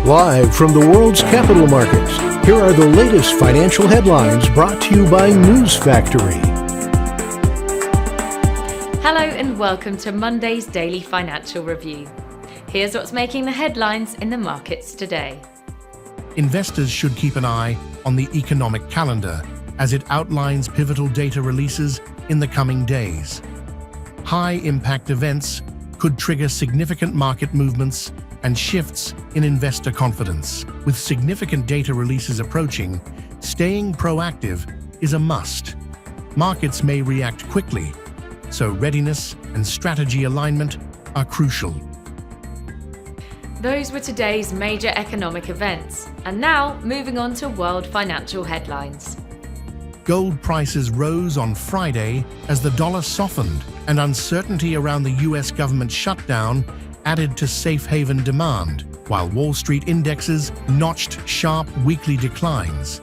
Live from the world's capital markets, here are the latest financial headlines brought to you by News Factory. Hello and welcome to Monday's Daily Financial Review. Here's what's making the headlines in the markets today. Investors should keep an eye on the economic calendar as it outlines pivotal data releases in the coming days. High-impact events could trigger significant market movements and shifts in investor confidence. With significant data releases approaching, staying proactive is a must. Markets may react quickly, so readiness and strategy alignment are crucial. Those were today's major economic events. And now, moving on to world financial headlines. Gold prices rose on Friday as the dollar softened and uncertainty around the US government shutdown added to safe haven demand, while Wall Street indexes notched sharp weekly declines.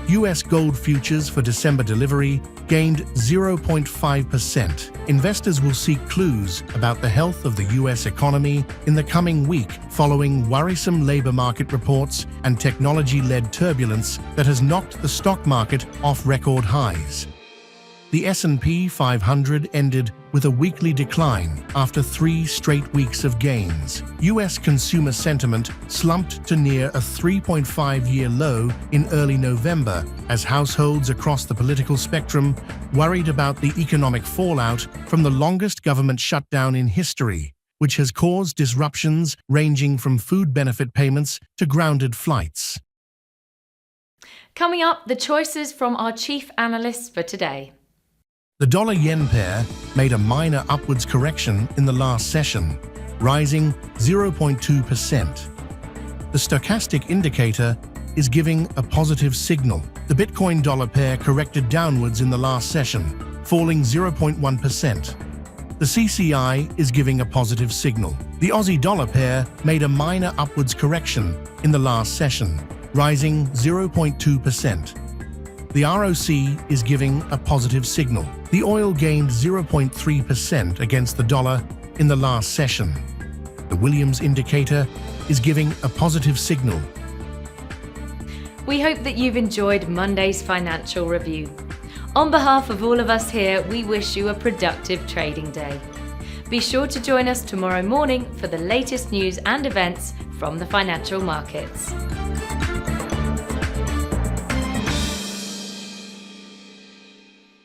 US gold futures for December delivery gained 0.5%. Investors will seek clues about the health of the US economy in the coming week following worrisome labor market reports and technology-led turbulence that has knocked the stock market off record highs. The S&P 500 ended with a weekly decline after 3 straight weeks of gains. US consumer sentiment slumped to near a 3.5-year low in early November as households across the political spectrum worried about the economic fallout from the longest government shutdown in history, which has caused disruptions ranging from food benefit payments to grounded flights. Coming up, the choices from our chief analysts for today. The dollar-yen pair made a minor upwards correction in the last session, rising 0.2%. The stochastic indicator is giving a positive signal. The Bitcoin dollar pair corrected downwards in the last session, falling 0.1%. The CCI is giving a positive signal. The Aussie dollar pair made a minor upwards correction in the last session, rising 0.2%. The ROC is giving a positive signal. The oil gained 0.3% against the dollar in the last session. The Williams indicator is giving a positive signal. We hope that you've enjoyed Monday's financial review. On behalf of all of us here, we wish you a productive trading day. Be sure to join us tomorrow morning for the latest news and events from the financial markets.